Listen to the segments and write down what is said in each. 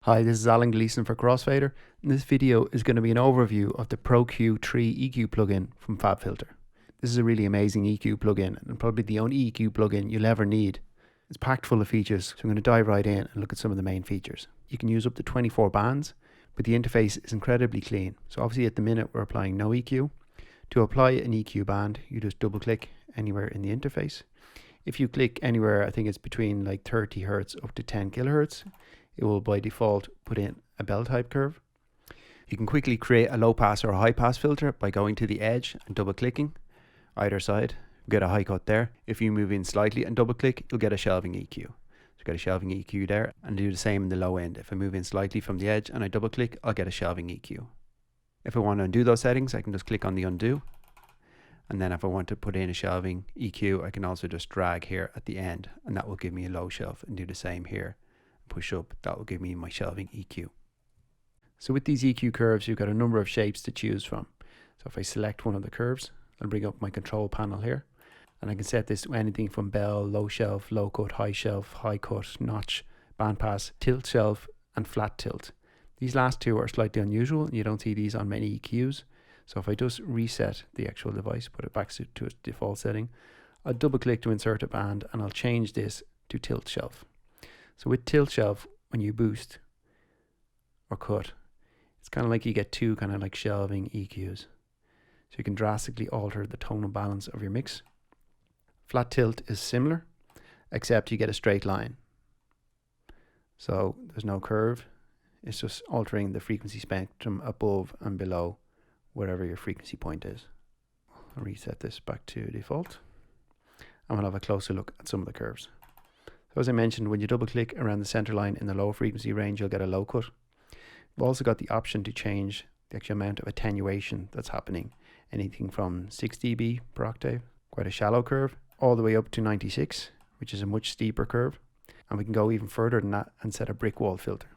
Hi, this is Alan Gleason for Crossfadr, and this video is going to be an overview of the Pro-Q 3 EQ plugin from FabFilter. This is a really amazing EQ plugin and probably the only EQ plugin you'll ever need. It's packed full of features, so I'm going to dive right in and look at some of the main features. You can use up to 24 bands, but the interface is incredibly clean. So obviously at the minute we're applying no EQ. To apply an EQ band, you just double click anywhere in the interface. If you click anywhere, I think it's between like 30 Hz up to 10 kHz, it will by default put in a bell type curve. You can quickly create a low pass or a high pass filter by going to the edge and double clicking either side. Get a high cut there. If you move in slightly and double click, you'll get a shelving EQ. So get a shelving EQ there, and do the same in the low end. If I move in slightly from the edge and I double click, I'll get a shelving EQ. If I want to undo those settings, I can just click on the undo. And then if I want to put in a shelving EQ, I can also just drag here at the end, and that will give me a low shelf, and do the same here. Push up, that will give me my shelving EQ. So with these EQ curves, you've got a number of shapes to choose from. So if I select one of the curves, I'll bring up my control panel here, and I can set this to anything from bell, low shelf, low cut, high cut, notch, bandpass, tilt shelf, and flat tilt. These last two are slightly unusual, and you don't see these on many EQs. So if I just reset the actual device, put it back to its default setting, I'll double click to insert a band, and I'll change this to tilt shelf. So with tilt shelf, when you boost or cut, it's kind of like you get two kind of like shelving EQs. So you can drastically alter the tonal balance of your mix. Flat tilt is similar, except you get a straight line. So there's no curve. It's just altering the frequency spectrum above and below wherever your frequency point is. I'll reset this back to default, and we'll have a closer look at some of the curves. So as I mentioned, when you double click around the center line in the low frequency range, you'll get a low cut. We've also got the option to change the actual amount of attenuation that's happening. Anything from 6 dB per octave, quite a shallow curve, all the way up to 96, which is a much steeper curve. And we can go even further than that and set a brick wall filter.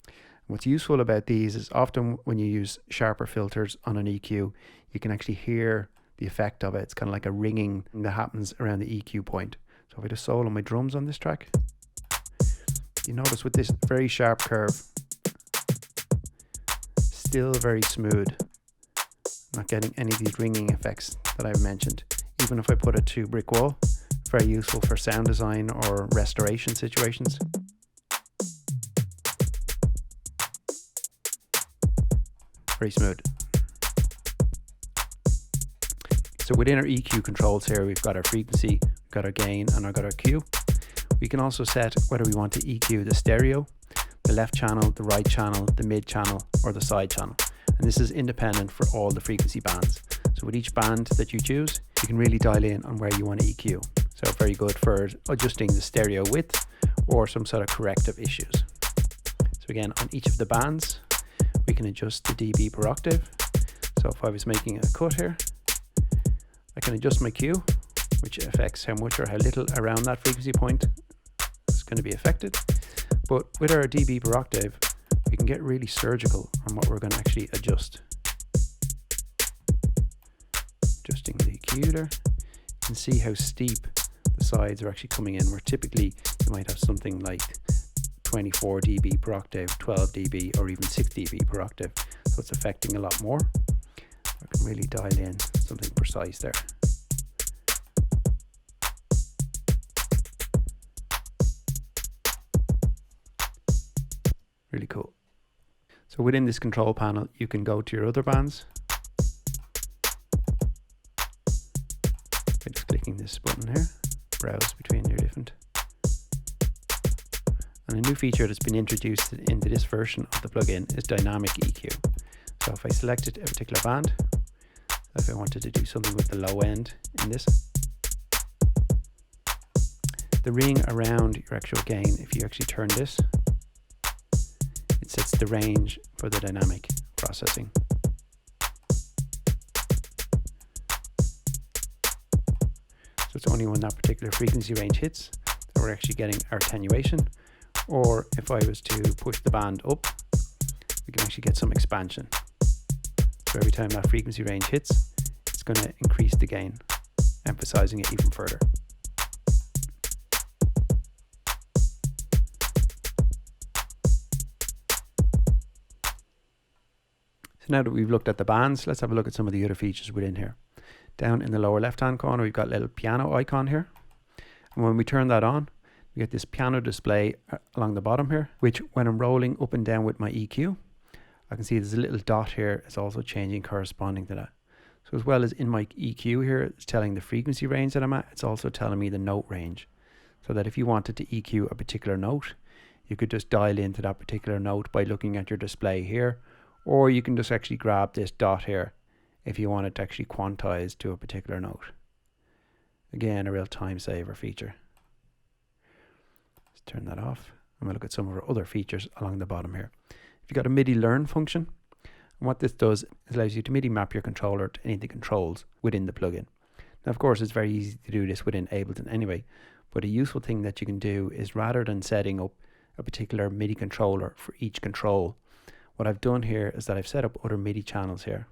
And what's useful about these is often when you use sharper filters on an EQ, you can actually hear the effect of it. It's kind of like a ringing that happens around the EQ point. So if I just solo my drums on this track, you notice with this very sharp curve, still very smooth, not getting any of these ringing effects that I've mentioned. Even if I put it to brick wall, very useful for sound design or restoration situations. Very smooth. So within our EQ controls here, we've got our frequency, we've got our gain, and I've got our Q. We can also set whether we want to EQ the stereo, the left channel, the right channel, the mid channel, or the side channel. And this is independent for all the frequency bands. So with each band that you choose, you can really dial in on where you want to EQ. So very good for adjusting the stereo width or some sort of corrective issues. So again, on each of the bands, we can adjust the dB per octave. So if I was making a cut here, I can adjust my Q, which affects how much or how little around that frequency point is going to be affected. But with our dB per octave, we can get really surgical on what we're going to actually adjust. Adjusting the Q there, you can see how steep the sides are actually coming in, where typically you might have something like 24 dB per octave, 12 dB, or even 6 dB per octave. So it's affecting a lot more. I can really dial in something precise there. Really cool. So within this control panel, you can go to your other bands. By just clicking this button here, browse between your different. And a new feature that's been introduced into this version of the plugin is dynamic EQ. So if I selected a particular band, if I wanted to do something with the low end in this, the ring around your actual gain, if you actually turn this, it sets the range for the dynamic processing. So it's only when that particular frequency range hits that we're actually getting our attenuation. Or if I was to push the band up, we can actually get some expansion. So every time that frequency range hits, it's going to increase the gain, emphasizing it even further. So now that we've looked at the bands, let's have a look at some of the other features within here. Down in the lower left hand corner, we've got a little piano icon here. And when we turn that on, we get this piano display along the bottom here, which when I'm rolling up and down with my EQ, I can see there's a little dot here. It's also changing corresponding to that. So as well as in my EQ here, it's telling the frequency range that I'm at. It's also telling me the note range. So that if you wanted to EQ a particular note, you could just dial into that particular note by looking at your display here. Or you can just actually grab this dot here if you wanted to actually quantize to a particular note. Again, a real time saver feature. Let's turn that off. I'm going to look at some of our other features along the bottom here. If you've got a MIDI learn function, and what this does is allows you to MIDI map your controller to any of the controls within the plugin. Now, of course, it's very easy to do this within Ableton anyway, but a useful thing that you can do is rather than setting up a particular MIDI controller for each control, what I've done here is that I've set up other MIDI channels here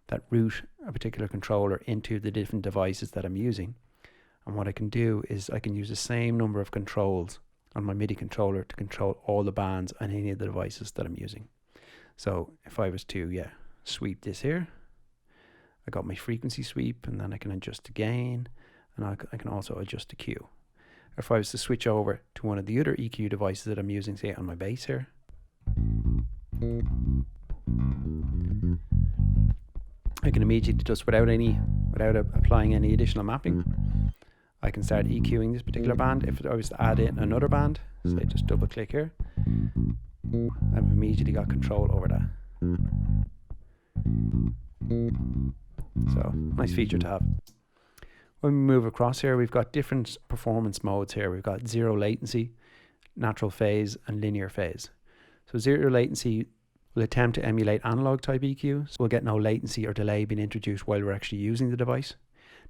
that route a particular controller into the different devices that I'm using. And what I can do is I can use the same number of controls on my MIDI controller to control all the bands on any of the devices that I'm using. So if I was to sweep this here, I got my frequency sweep, and then I can adjust the gain, and I can also adjust the Q. If I was to switch over to one of the other EQ devices that I'm using, say on my bass here, I can immediately, just without applying any additional mapping, I can start EQing this particular band. If I was to add in another band, so I just double click here, I've immediately got control over that. So, nice feature to have. When we move across here, we've got different performance modes here. We've got zero latency, natural phase, and linear phase. So zero latency will attempt to emulate analog type EQ, so we'll get no latency or delay being introduced while we're actually using the device.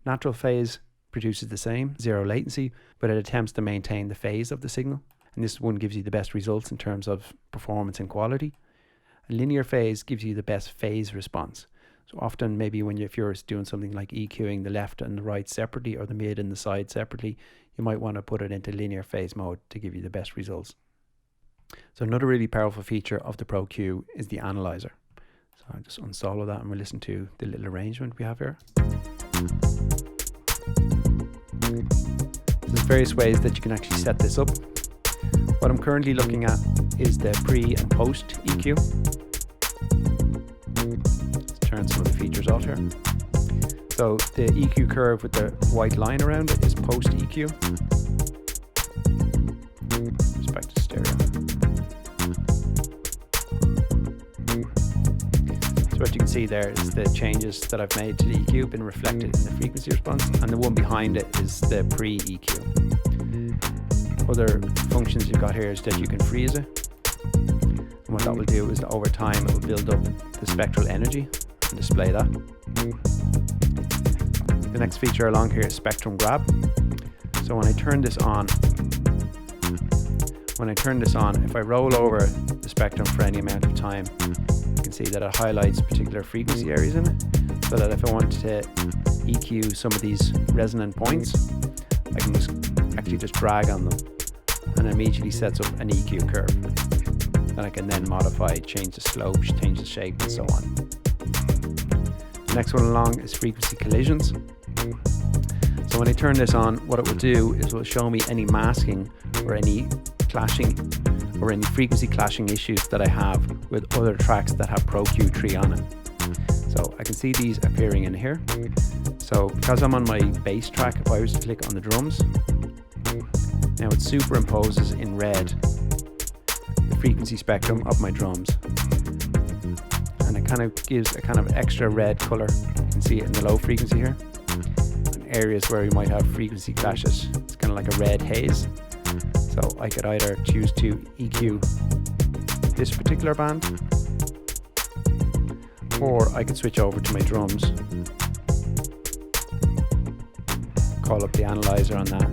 Natural phase produces the same, zero latency, but it attempts to maintain the phase of the signal. And this one gives you the best results in terms of performance and quality. A linear phase gives you the best phase response. So often maybe if you're doing something like EQing the left and the right separately, or the mid and the side separately, you might want to put it into linear phase mode to give you the best results. So another really powerful feature of the Pro-Q is the analyzer. So I'll just unsolo that and we'll listen to the little arrangement we have here. There's various ways that you can actually set this up. What I'm currently looking at is the pre and post EQ. Let's turn some of the features off here. So the EQ curve with the white line around it is post EQ. Just back to stereo. So what you can see there is the changes that I've made to the EQ been reflected in the frequency response, and the one behind it is the pre-EQ. Other functions you've got here is that you can freeze it, and what that will do is that over time it will build up the spectral energy and display that. The next feature along here is spectrum grab. So when I turn this on, if I roll over the spectrum for any amount of time, you can see that it highlights particular frequency areas in it, so that if I want to EQ some of these resonant points, I can just drag on them, and it immediately sets up an EQ curve. And I can then modify, change the slope, change the shape, and so on. The next one along is frequency collisions. So when I turn this on, what it will do is it will show me any masking or any clashing or any frequency clashing issues that I have with other tracks that have Pro-Q tree on it. So I can see these appearing in here. So because I'm on my bass track, if I was to click on the drums, now it superimposes in red the frequency spectrum of my drums, and it kind of gives a kind of extra red color. You can see it in the low frequency here, and areas where you might have frequency clashes, it's kind of like a red haze. So I could either choose to EQ this particular band, or I could switch over to my drums, call up the analyzer on that,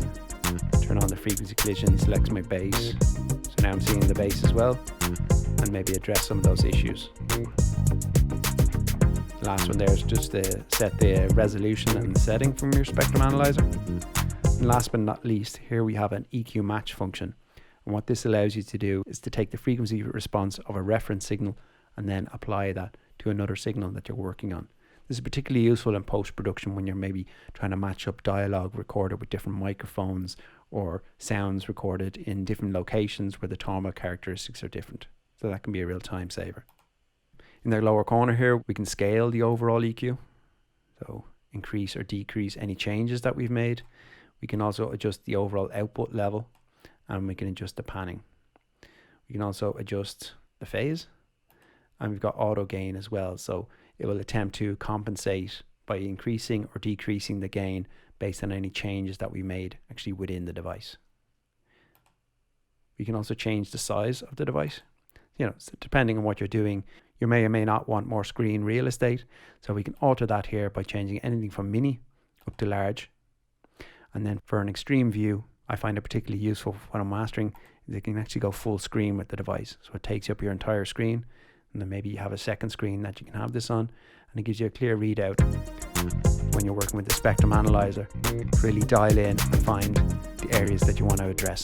turn on the frequency collision, select my bass. So now I'm seeing the bass as well, and maybe address some of those issues. The last one there is just to set the resolution and setting from your spectrum analyzer. And last but not least, here we have an EQ match function. And what this allows you to do is to take the frequency response of a reference signal and then apply that to another signal that you're working on. This is particularly useful in post-production when you're maybe trying to match up dialogue recorded with different microphones or sounds recorded in different locations where the tonal characteristics are different. So that can be a real time saver. In the lower corner here, we can scale the overall EQ. So increase or decrease any changes that we've made. We can also adjust the overall output level, and we can adjust the panning. We can also adjust the phase, and we've got auto gain as well. So it will attempt to compensate by increasing or decreasing the gain based on any changes that we made actually within the device. We can also change the size of the device. So depending on what you're doing, you may or may not want more screen real estate. So we can alter that here by changing anything from mini up to large. And then for an extreme view, I find it particularly useful when I'm mastering. They can actually go full screen with the device. So it takes up your entire screen. And then maybe you have a second screen that you can have this on, and it gives you a clear readout when you're working with the spectrum analyzer to really dial in and find the areas that you want to address.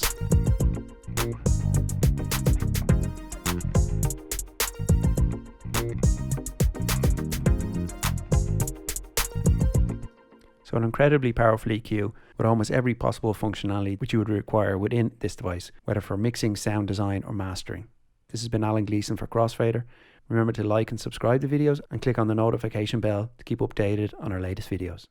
So an incredibly powerful EQ with almost every possible functionality which you would require within this device, whether for mixing, sound design or mastering. This has been Alan Gleeson for Crossfadr. Remember to like and subscribe to videos and click on the notification bell to keep updated on our latest videos.